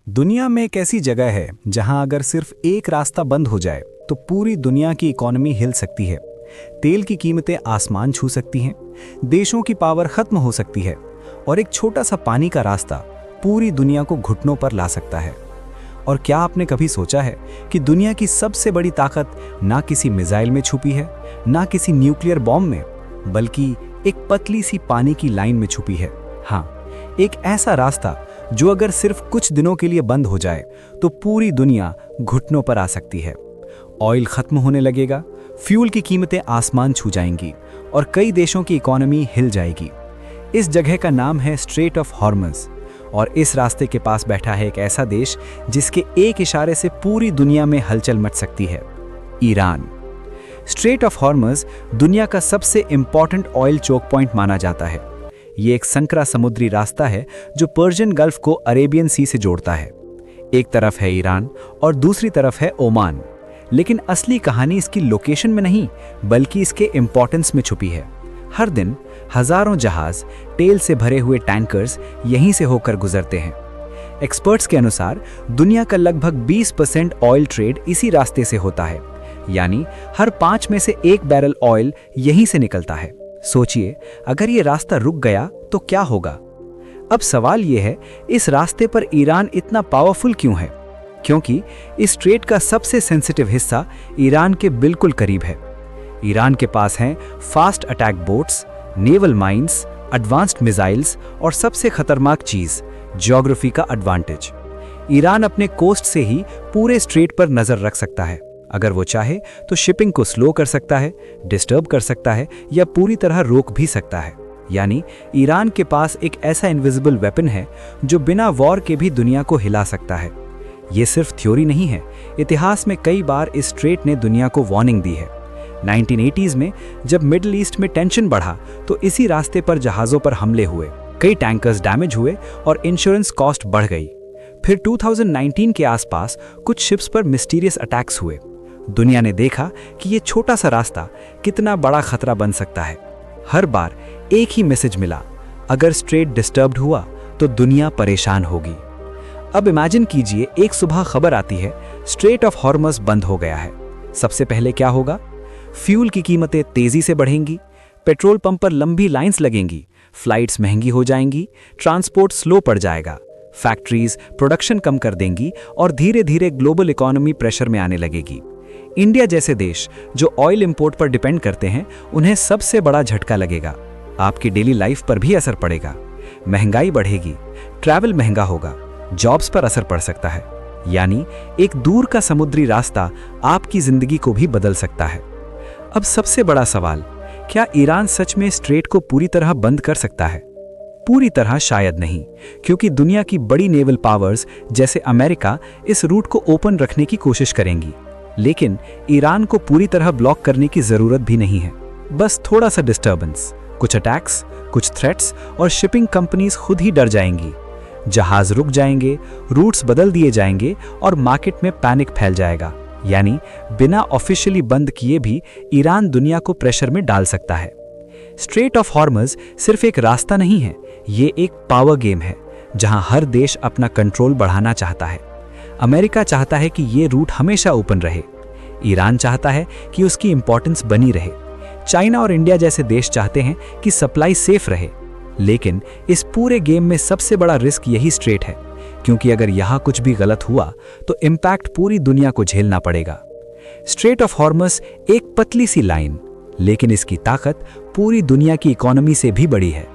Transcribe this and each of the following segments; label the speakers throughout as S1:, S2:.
S1: दुनिया में एक ऐसी जगह है जहां अगर सिर्फ एक रास्ता बंद हो जाए तो पूरी दुनिया की इकोनॉमी हिल सकती है। तेल की कीमतें आसमान छू सकती हैं, देशों की पावर खत्म हो सकती है और एक छोटा सा पानी का रास्ता पूरी दुनिया को घुटनों पर ला सकता है। और क्या आपने कभी सोचा है कि दुनिया की सबसे बड़ी ताकत ना किसी मिसाइल में छुपी है, ना किसी न्यूक्लियर बॉम्ब में, बल्कि एक पतली सी पानी की लाइन में छुपी है। हाँ, एक ऐसा रास्ता जो अगर सिर्फ कुछ दिनों के लिए बंद हो जाए तो पूरी दुनिया घुटनों पर आ सकती है। ऑयल खत्म होने लगेगा, फ्यूल की कीमतें आसमान छू जाएंगी और कई देशों की इकोनॉमी हिल जाएगी। इस जगह का नाम है स्ट्रेट ऑफ हॉर्मज़ और इस रास्ते के पास बैठा है एक ऐसा देश जिसके एक इशारे से पूरी दुनिया में हलचल मच सकती है, ईरान। स्ट्रेट ऑफ हॉर्मज़ दुनिया का सबसे इंपॉर्टेंट ऑयल चोक पॉइंट माना जाता है। ये एक संकरा समुद्री रास्ता है जो पर्शियन गल्फ को अरेबियन सी से जोड़ता है। एक तरफ है ईरान और दूसरी तरफ है ओमान। लेकिन असली कहानी इसकी लोकेशन में नहीं बल्कि इसके इंपॉर्टेंस में छुपी है। हर दिन हजारों जहाज, तेल से भरे हुए टैंकर्स यहीं से होकर गुजरते हैं। एक्सपर्ट्स के अनुसार दुनिया का लगभग 20% ऑयल ट्रेड इसी रास्ते से होता है, यानी हर 5 में से 1 बैरल ऑयल यहीं से निकलता है। सोचिए, अगर ये रास्ता रुक गया तो क्या होगा? अब सवाल ये है, इस रास्ते पर ईरान इतना पावरफुल क्यों है? क्योंकि इस स्ट्रेट का सबसे सेंसिटिव हिस्सा ईरान के बिल्कुल करीब है। ईरान के पास हैं fast attack boats, naval mines, advanced missiles और सबसे खतरनाक चीज, ज्योग्राफी का एडवांटेज। ईरान अपने कोस्ट से ही पूरे स्ट्रेट पर नजर रख सकता है। अगर वो चाहे तो शिपिंग को स्लो कर सकता है, डिस्टर्ब कर सकता है या पूरी तरह रोक भी सकता है। यानी ईरान के पास एक ऐसा इनविजिबल वेपन है जो बिना वॉर के भी दुनिया को हिला सकता है। ये सिर्फ थ्योरी नहीं है, इतिहास में कई बार इस स्ट्रेट ने दुनिया को वार्निंग दी है। 1980s में जब मिडिल ईस्ट में टेंशन बढ़ा तो इसी रास्ते पर जहाज़ों पर हमले हुए, कई टैंकर्स डैमेज हुए और इंश्योरेंस कॉस्ट बढ़ गई। फिर 2019 के आसपास कुछ शिप्स पर मिस्टीरियस अटैक्स हुए। दुनिया ने देखा कि ये छोटा सा रास्ता कितना बड़ा खतरा बन सकता है। हर बार एक ही मैसेज मिला, अगर स्ट्रेट डिस्टर्ब्ड हुआ तो दुनिया परेशान होगी। अब इमेजिन कीजिए, एक सुबह खबर आती है स्ट्रेट ऑफ हॉर्मज़ बंद हो गया है। सबसे पहले क्या होगा? फ्यूल की कीमतें तेजी से बढ़ेंगी, पेट्रोल पंप पर लंबी लाइंस लगेंगी, फ्लाइट्स महंगी हो जाएंगी, ट्रांसपोर्ट स्लो पड़ जाएगा, फैक्ट्रीज प्रोडक्शन कम कर देंगी और धीरे धीरे ग्लोबल इकोनॉमी प्रेशर में आने लगेगी। इंडिया जैसे देश जो ऑयल इंपोर्ट पर डिपेंड करते हैं, उन्हें सबसे बड़ा झटका लगेगा। आपकी डेली लाइफ पर भी असर पड़ेगा, महंगाई बढ़ेगी, ट्रैवल महंगा होगा, जॉब्स पर असर पड़ सकता है। यानी एक दूर का समुद्री रास्ता आपकी जिंदगी को भी बदल सकता है। अब सबसे बड़ा सवाल, क्या ईरान सच में स्ट्रेट को पूरी तरह बंद कर सकता है? पूरी तरह शायद नहीं, क्योंकि दुनिया की बड़ी नेवल पावर्स जैसे अमेरिका इस रूट को ओपन रखने की कोशिश करेंगी। लेकिन ईरान को पूरी तरह ब्लॉक करने की जरूरत भी नहीं है। बस थोड़ा सा डिस्टर्बेंस, कुछ अटैक्स, कुछ थ्रेट्स और शिपिंग कंपनीज खुद ही डर जाएंगी। जहाज रुक जाएंगे, रूट्स बदल दिए जाएंगे और मार्केट में पैनिक फैल जाएगा। यानी बिना ऑफिशियली बंद किए भी ईरान दुनिया को प्रेशर में डाल सकता है। स्ट्रेट ऑफ हॉर्मज़ सिर्फ एक रास्ता नहीं है, ये एक पावर गेम है जहां हर देश अपना कंट्रोल बढ़ाना चाहता है। अमेरिका चाहता है कि ये रूट हमेशा ओपन रहे, ईरान चाहता है कि उसकी इंपॉर्टेंस बनी रहे, चाइना और इंडिया जैसे देश चाहते हैं कि सप्लाई सेफ रहे। लेकिन इस पूरे गेम में सबसे बड़ा रिस्क यही स्ट्रेट है, क्योंकि अगर यहाँ कुछ भी गलत हुआ तो इम्पैक्ट पूरी दुनिया को झेलना पड़ेगा। स्ट्रेट ऑफ हॉर्मज़ एक पतली सी लाइन, लेकिन इसकी ताकत पूरी दुनिया की इकोनॉमी से भी बड़ी है।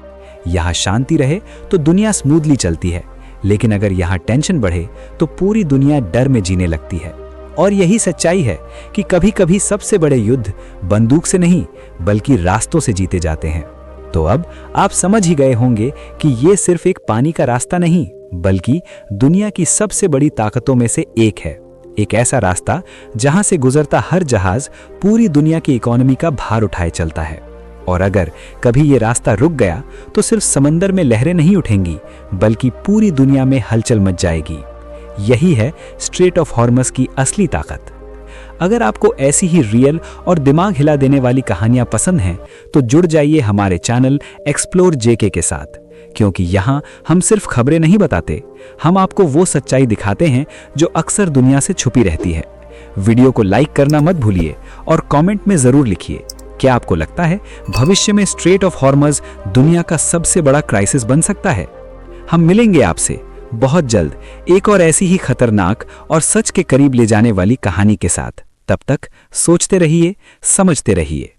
S1: यहाँ शांति रहे तो दुनिया स्मूथली चलती है, लेकिन अगर यहाँ टेंशन बढ़े तो पूरी दुनिया डर में जीने लगती है। और यही सच्चाई है कि कभी-कभी सबसे बड़े युद्ध बंदूक से नहीं बल्कि रास्तों से जीते जाते हैं। तो अब आप समझ ही गए होंगे कि ये सिर्फ एक पानी का रास्ता नहीं बल्कि दुनिया की सबसे बड़ी ताकतों में से एक है। एक ऐसा रास्ता जहां से गुजरता हर जहाज पूरी दुनिया की इकोनॉमी का भार उठाए चलता है। और अगर कभी ये रास्ता रुक गया तो सिर्फ समंदर में लहरें नहीं उठेंगी बल्कि पूरी दुनिया में हलचल मच जाएगी। यही है स्ट्रेट ऑफ हॉर्मज़ की असली ताकत। अगर आपको ऐसी ही रियल और दिमाग हिला देने वाली कहानियां पसंद हैं तो जुड़ जाइए हमारे चैनल एक्सप्लोर जेके के साथ, क्योंकि यहाँ हम सिर्फ खबरें नहीं बताते, हम आपको वो सच्चाई दिखाते हैं जो अक्सर दुनिया से छुपी रहती है। वीडियो को लाइक करना मत भूलिए और कमेंट में जरूर लिखिए, क्या आपको लगता है भविष्य में स्ट्रेट ऑफ हॉर्मज दुनिया का सबसे बड़ा क्राइसिस बन सकता है? हम मिलेंगे आपसे बहुत जल्द एक और ऐसी ही खतरनाक और सच के करीब ले जाने वाली कहानी के साथ। तब तक सोचते रहिए, समझते रहिए।